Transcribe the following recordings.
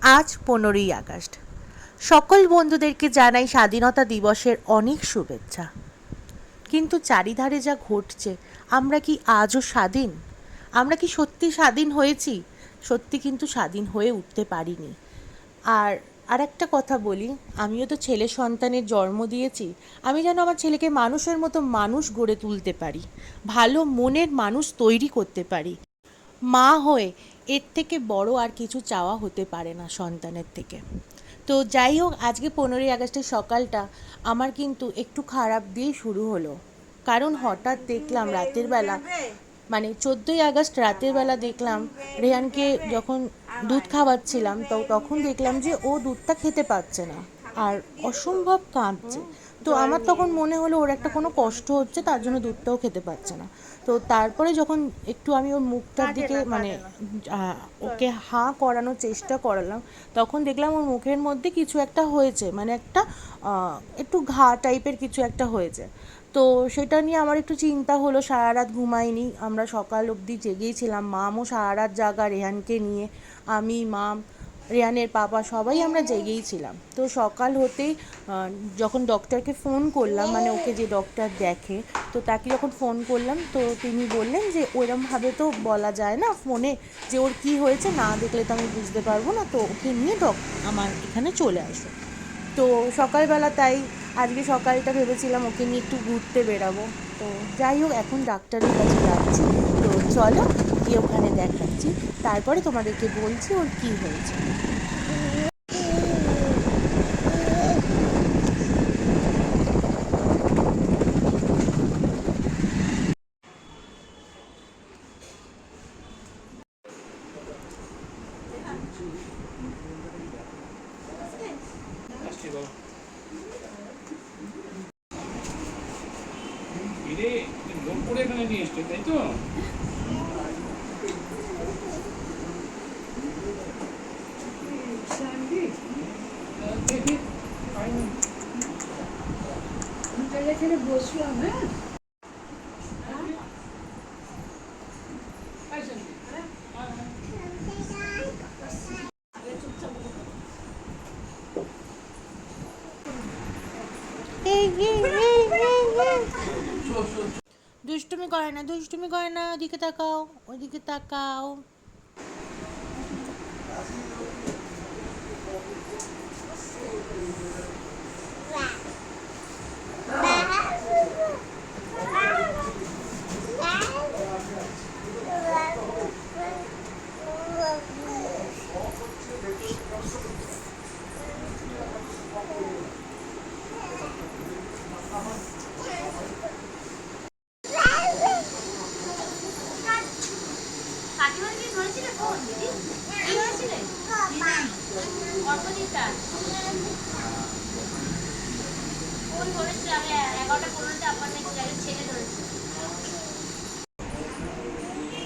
আজ 15ই আগস্ট। সকল বন্ধুদেরকে জানাই স্বাধীনতা দিবসের অনেক শুভেচ্ছা। কিন্তু চারিধারে যা ঘটছে, আমরা কি আজও স্বাধীন? আমরা কি সত্যি স্বাধীন হয়েছি? সত্যি কিন্তু স্বাধীন হয়ে উঠতে পারিনি। আর আরেকটা কথা বলি, আমিও তো ছেলে সন্তানের জন্ম দিয়েছি। আমি যেন আমার ছেলেকে মানুষের মতো মানুষ গড়ে তুলতে পারি, ভালো মনের মানুষ তৈরি করতে পারি। মা হয়ে এর থেকে বড় আর কিছু চাওয়া হতে পারে না সন্তানের থেকে। তো যাই হোক, আজকে 15ই আগস্টের সকালটা আমার কিন্তু একটু খারাপ দিয়ে শুরু হলো। কারণ হঠাৎ দেখলাম রাতের বেলা, মানে 14ই আগস্ট রাতের বেলা দেখলাম রেহানকে যখন দুধ খাওয়াচ্ছিলাম, তো তখন দেখলাম যে ও দুধটা খেতে পারছে না আর অসম্ভব কাঁদছে। তো আমার তখন মনে হলো ওর একটা কোনো কষ্ট হচ্ছে, তার জন্য দুধটাও খেতে পারছে না। তো তারপরে যখন একটু আমি ওর মুখটার দিকে মানে ওকে হাঁ করানোর চেষ্টা করালাম, তখন দেখলাম ওর মুখের মধ্যে কিছু একটা হয়েছে, মানে একটা একটু ঘা টাইপের কিছু একটা হয়েছে। তো সেটা নিয়ে আমার একটু চিন্তা হলো, সারা রাত ঘুমাইনি, আমরা সকাল অবধি জেগেই ছিলাম, মামও সারা রাত জাগা রেহানকে নিয়ে, আমি মাম রেহানের পাপা সবাই আমরা জেগেই ছিলাম। তো সকাল হতেই যখন ডক্টরকে ফোন করলাম, মানে ওকে যে ডক্টর দেখে, তো তাকে যখন ফোন করলাম, তো তিনি বললেন যে ওইরমভাবে তো বলা যায় না ফোনে যে ওর কী হয়েছে, না দেখলে তো আমি বুঝতে পারবো না, তো ওকে নিয়ে আমার এখানে চলে আসো। তো সকালবেলা তাই আজকে সকালটা ভেবেছিলাম ওকে নিয়ে একটু ঘুরতে বেরাবো। তো যাই হোক, এখন ডাক্তারের কাছে যাচ্ছি। তো চলো গিয়ে ওখানে দেখাচ্ছি, তারপরে তোমাদেরকে বলছি ওর কী হয়েছে। এখানে নিয়ে এসছে, তাই তো? এখানে বসলাম। হ্যাঁ, দুষ্টুমি করে না, দুষ্টুমি করে না, ওদিকে তাকাও, ওদিকে তাকাও।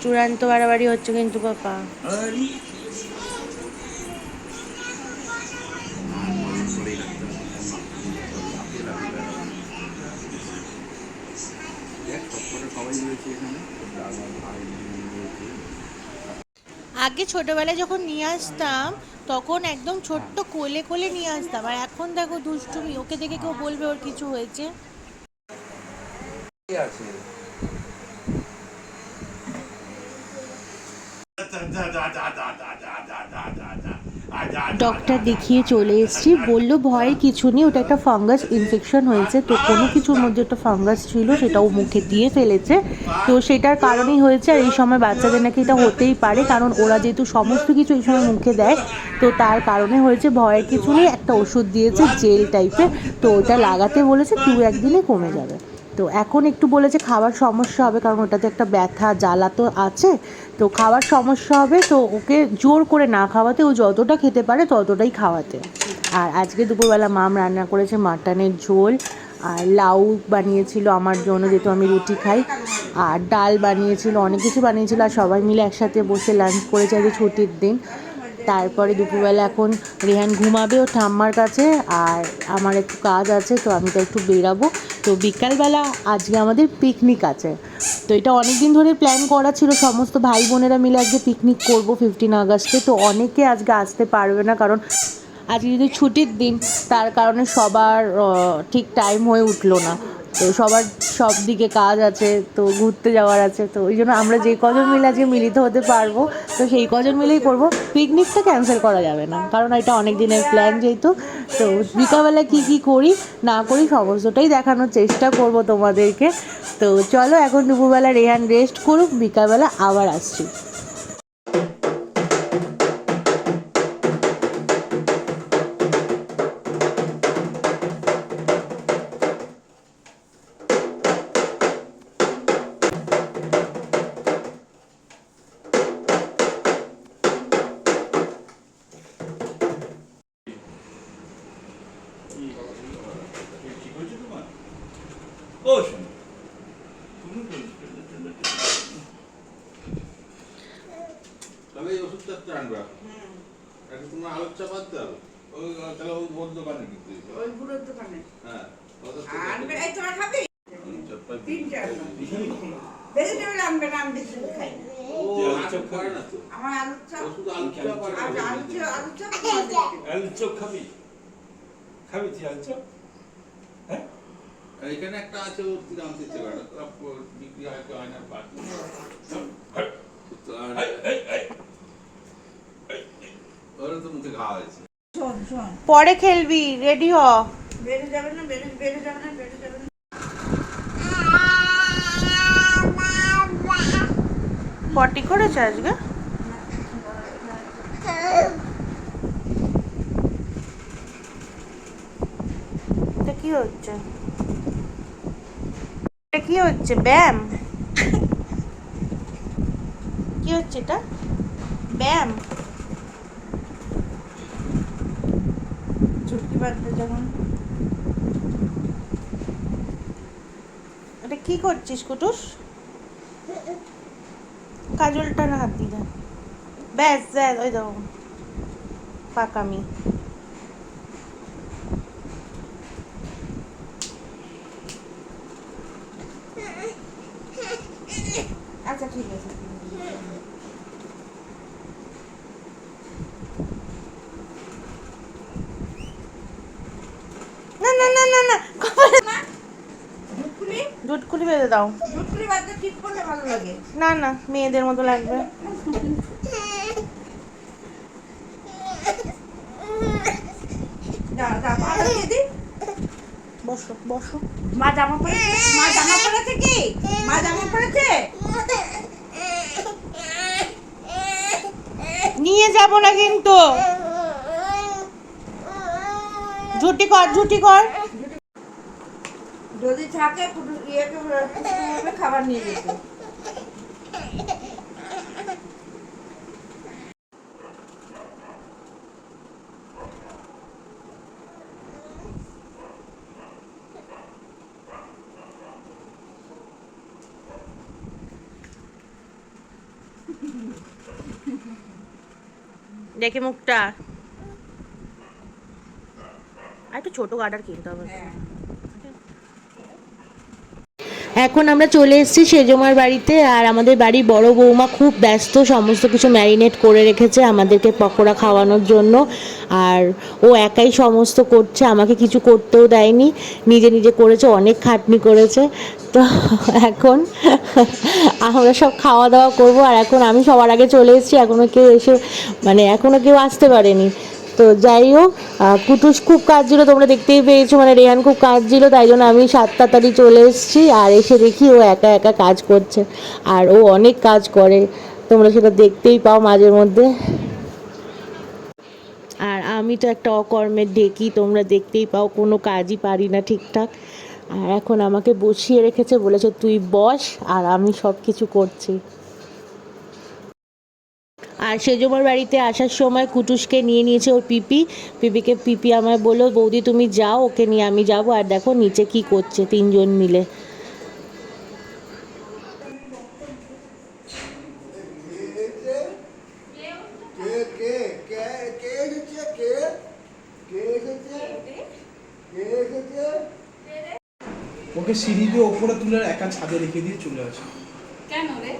চূড়ান্ত বাড়াবাড়ি হচ্ছে কিন্তু পাপা। আগে ছোটবেলায় যখন নিয়ে আসতাম, তখন একদম ছোট্ট কোলে কোলে নিয়ে আসতাম, আর এখন দেখো দুষ্টুমি, ওকে দেখে কেউ বলবে ওর কিছু হয়েছে? ডক্টর দেখিয়ে চলে এসেছি, বললো ভয়ের কিছু নেই, ওটা একটা ফাঙ্গাস ইনফেকশন হয়েছে, তো কোনো কিছুর মধ্যে একটা ফাঙ্গাস ছিল, সেটাও মুখে দিয়ে ফেলেছে, তো সেটার কারণেই হয়েছে। আর এই সময় বাচ্চাদের নাকি এটা হতেই পারে, কারণ ওরা যেহেতু সমস্ত কিছু এই সময় মুখে দেয়, তো তার কারণে হয়েছে। ভয়ের কিছু নেই, একটা ওষুধ দিয়েছে জেল টাইপের, তো ওটা লাগাতে বলেছে, 2-1 দিনে কমে যাবে। তো এখন একটু বলেছে খাবার সমস্যা হবে, কারণ ওটাতে একটা ব্যথা জ্বালা তো আছে, তো খাবার সমস্যা হবে, তো ওকে জোর করে না খাওয়াতে, ও যতটা খেতে পারে ততটাই খাওয়াতে। আর আজকে দুপুরবেলা মাম রান্না করেছে মাটনের ঝোল, আর লাউ বানিয়েছিল আমার জন্য, যেহেতু আমি রুটি খাই, আর ডাল বানিয়েছিল, অনেক কিছু বানিয়েছিল, আর সবাই মিলে একসাথে বসে লাঞ্চ করেছে, আজকে ছুটির দিন। তারপরে দুপুরবেলা এখন রেহান ঘুমাবে ও ঠাম্মার কাছে, আর আমার একটু কাজ আছে, তো আমি তো একটু বেরাবো। তো বিকালবেলা আজকে আমাদের পিকনিক আছে। তো এটা অনেক দিন ধরে প্ল্যান করা ছিল, সমস্ত ভাই বোনেরা মিলে আজকে পিকনিক করব 15 আগস্টে। তো অনেকে আজকে আসতে পারবে না, কারণ আজকে যদি ছুটির দিন, তার কারণে সবার ঠিক টাইম হয়ে উঠলো না। তো সবার সব দিকে কাজ আছে, তো ঘুরতে যাওয়ার আছে, তো ওই জন্য আমরা যে কজন মিলে আজকে মিলিত হতে পারবো, তো সেই কজন মিলেই করবো। পিকনিকটা ক্যান্সেল করা যাবে না, কারণ এটা অনেক দিনের প্ল্যান যেহেতু। তো বিকালবেলা কী কী করি না করি সমস্তটাই দেখানোর চেষ্টা করব তোমাদেরকে। তো চলো, এখন দুপুরবেলা রেহান রেস্ট করুক, বিকালবেলা আবার আসছি। তাহলে এই ওষুধটা একটা আনবা। একটা তোমার আলুর চাপ আনতে হবে। ওই তাহলে ওই ওর দোকানে কিন্তু ওই বুড়োর দোকানে হ্যাঁ আনবে। এই তোরা খাবি? তিনটা আনবে। ভেজিটেবল আনবে না, আমি ভেজিটেবল খাই না। আলুর চাপ করে না তো। আমার আলুর চপ। ওষুধ আলুর চাপ আর আচ্ছা, আলুর চপ আলুর চপ খাবি? খাবি তুই আলুর চপ? হ্যাঁ? এখানে একটা আছে, ওর থেকে আনতে ইচ্ছে করে না। ওরা বিক্রি হয় তো হয় না পাঁচ ওরা তো মুখে খাওয়া হয়েছে। শোন শোন, পরে খেলবি, রেডি হ। বেড়ে যাবে না, বেড়ে যাবে না, বেড়ে যাবে না। পটি করেছে আজকে? এটা কি হচ্ছে? এটা কি হচ্ছে? ব্যায়াম? কি হচ্ছে এটা? ব্যায়াম? ছুটকি বাঁধবে যখন। এটা কি করছিস কুটুস? কাজলটা না হাত দিদা। ব্যাস ব্যাস, ওই দাও পাকামি। আচ্ছা ঠিক আছে। না না না না না, ঝুটকুলি জুটকুলি বেঁধে দাও। ঝুটকুলি বাঁধতে ঠিক করলে ভালো লাগে। না না, মেয়েদের মতো লাগবে। যা যা, পা লাগিয়ে দি। বসো বসো। মা জামা পরেছে? মা জামা পরেছে কি? মা জামা পরেছে? নিয়ে যাব না কিন্তু। ঝুটি কর, ঝুটি কর। যদি থাকে ইয়েকে খাবার নিয়ে যেত। দেখে মুখটা। আর একটু ছোট গার্ডার কিনতে হবে। এখন আমরা চলে এসেছি সেজমার বাড়িতে, আর আমাদের বাড়ির বড় বৌমা খুব ব্যস্ত, সমস্ত কিছু ম্যারিনেট করে রেখেছে আমাদেরকে পকোড়া খাওয়ানোর জন্য। আর ও একাই সমস্ত করছে, আমাকে কিছু করতেও দেয়নি, নিজে নিজে করেছে, অনেক খাটনি করেছে। তো এখন আমরা সব খাওয়া দাওয়া করবো, আর এখন আমি সবার আগে চলে এসেছি, এখনও কেউ এসে এখনও কেউ আসতে পারেনি। তো যাই হোক, কুটুস খুব কাজ ছিল, তোমরা দেখতেই পেয়েছো, রেহান খুব কাজ ছিল, তাই জন্য আমি 7 তাড়াতাড়ি চলে এসেছি। আর এসে দেখি ও একা একা কাজ করছে, আর ও অনেক কাজ করে, তোমরা সেটা দেখতেই পাও মাঝে মধ্যে। আর আমি তো একটা অকর্মের ঢেকি, তোমরা দেখতেই পাও, কোনো কাজই পারি না ঠিকঠাক। আর এখন আমাকে বসিয়ে রেখেছে, বলেছে তুই বস, আর আমি সব কিছু করছি। আর সেজমার বাড়িতে আসার সময় কুটুসকে নিয়ে নিয়েছে ওর পিপি আমায় বললো বৌদি তুমি যাও, ওকে নিয়ে আমি যাবো। আর দেখো নিচে কি করছে 3 জন মিলে। কে ওকে সিঁড়ি দিয়ে ওপরে তুলে একা ছাদে রেখে দিয়ে চলে আসে। কেন রে?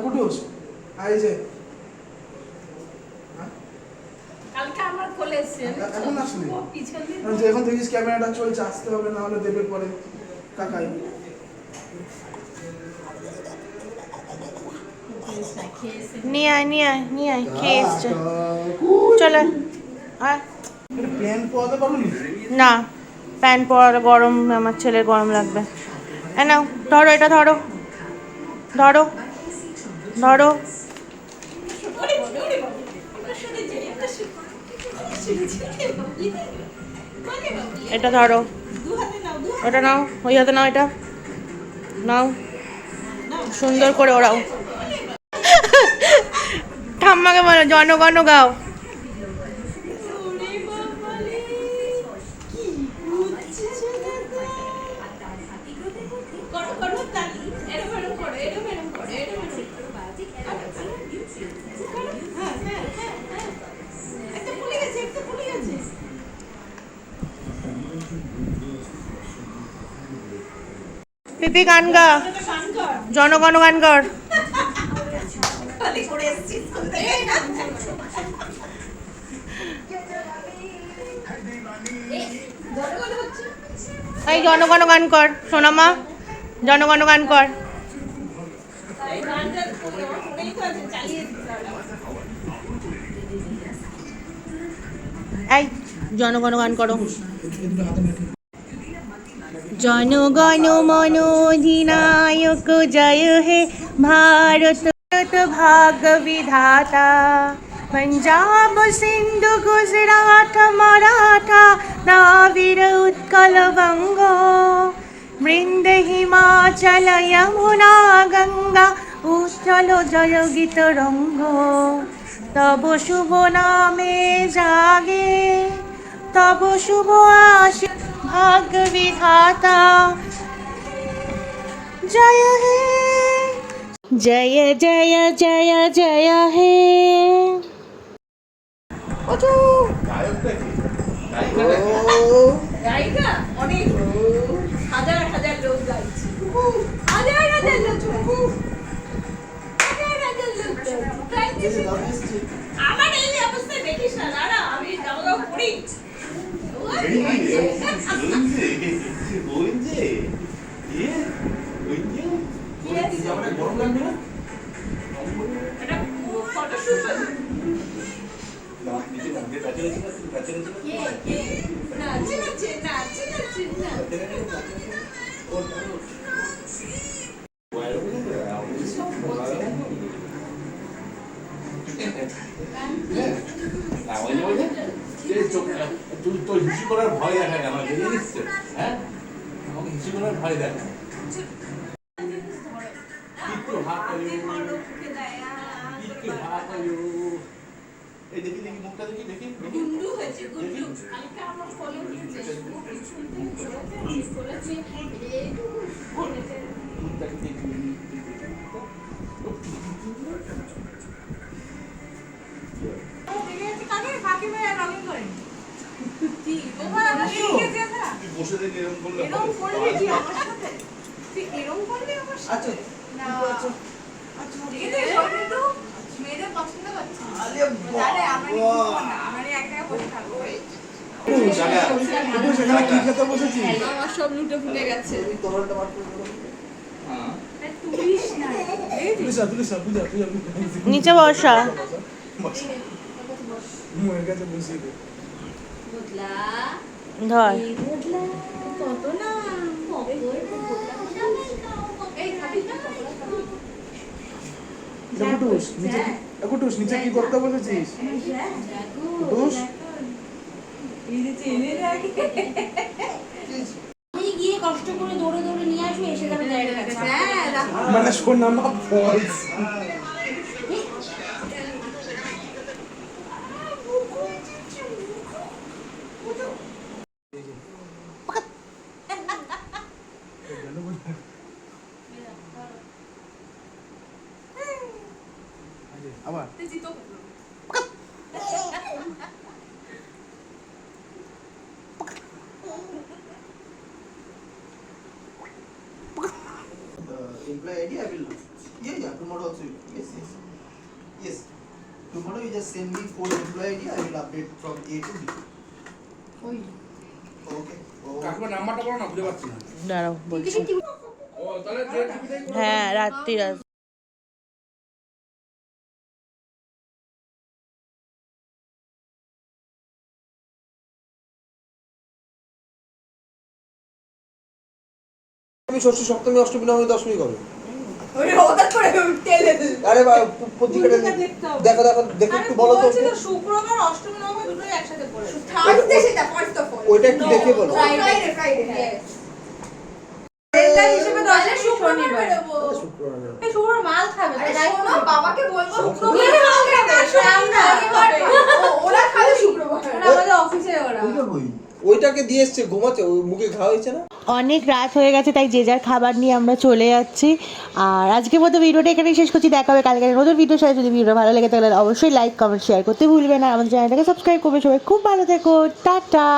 কুটুস আই যে কালকে আমার কোলে এসে এখন আসলি ও পিছন দিয়ে যে এখন দেখিস ক্যামেরাটা চলছে, আসতে হবে, না হলে দেবে পরে কাকাই। নিয়ে আয় খেয়ে এসছে। চলে আয়। এটা প্যান্ট পরাতে পারো না, প্যান্ট পরা গরম, আমার ছেলের গরম লাগবে। নাও ধরো, এটা ধরো ধরো ধরো। এটা ধরো, ওটা নাও, ওই হাতে নাও, এটা নাও, সুন্দর করে ওরাও। ঠাম্মাকে বলো জনগণ গাও। পিপি গান গা, জনগণ গান কর। এই জনগণ গান কর সোনামা, জনগণ গান কর। এই জনগণ গান করো। জনগণ মন অধিনায়ক জয় হে ভারত ভাগ বিধাতা, पंजाब सिंधु गुजरात मराठा द्राविड़ उत्कल बंग, बृंद हिमाचल यमुना गंगा उच्चल जय गीत रंग, तब शुभ नामे जागे तब शुभ आशीष भाग्य विधाता, जय हे जय जय जय जय हे। গায়কটা কি? গায়িকা অনেক হাজার হাজার লোক গাইছে, হাজার হাজার লোক গাইছে। আমার এই অবস্থা দেখিস না, দাঁড়া আমি জামাকাপড় পরি। গরম লাগবে না? এটা ফটোশুট হবে। তোর হিসি করার ভয় দেখায় না আমাকে, জানিস তো? হ্যাঁ, আমাকে হিসি করার ভয় দেখায়। এই দেখি দেখি মুখটা দেখি দেখি গুন্ডু হয়েছে, গুন্ডু। কালকে আমার কোলে উঠেছে, করেছে মুখটাকে দেখি। তুই বসে দেখে এরকম করলে হবে? আচ্ছা সেখানে কি খেতে বসেছিস? আমার সব লুটে ফুটে গেছে। হ্যাঁ। নিচে বসা। মুয়ের কাছে বসিয়ে দে। ধর কত না কুটুস নিচে কি করতে বসেছিস? কুটুস আমি গিয়ে কষ্ট করে দৌড়ে দৌড়ে নিয়ে আসবো, এসে যাবে ডাইরেক্ট কাছে। মানে সোনামা ফলস। আবার employee ID, I will. Yeah, tomorrow also. Yes. Tomorrow you just send me 4 employee ID, I will update from A to B. Okay. কাকিমার নাম্বারটা বলো না, বুঝতে পারছি না। দাঁড়াও বলছি। ও তাহলে যে টিভিটাই হ্যাঁ রাত্রি ষষ্ঠী সপ্তমী অষ্টমী নবমী দশমী কবে? ওই হঠাৎ করে টেলে আরে পত্রিকাটা দেখো দেখে একটু বলো তো। শুক্রবার অষ্টমী নবমী দুটোই একসাথে পড়ে থার্সডে সেটা ফার্স্ট অফ অল ওইটা একটু দেখে বলো। ফ্রাইডে ক্যালেন্ডার হিসেবে দশে শুক্রবার বেরোবো শুক্রবার। এই শুক্রবার মাল খাবে আরে তাই শোনো বাবাকে বলবো শুক্রবার মাল খাবে ওরা খাবে শুক্রবার আমাদের অফিসে ওরা ওইটাকে দিয়ে এসছে ঘুমাচ্ছে, ওই মুখে ঘা হয়েছে না? অনেক রাত হয়ে গেছে, তাই যে যার খাবার নিয়ে আমরা চলে যাচ্ছি। আর আজকের মতো ভিডিওটা এখানেই শেষ করছি। দেখা হবে কালকে নতুন ভিডিওর সাথে। যদি ভিডিও ভালো লাগে তাহলে অবশ্যই লাইক কমেন্ট শেয়ার করতে ভুলবেন না। আমাদের চ্যানেলটাকে সাবস্ক্রাইব করবে। সবাই খুব ভালো থেকো, টাটা।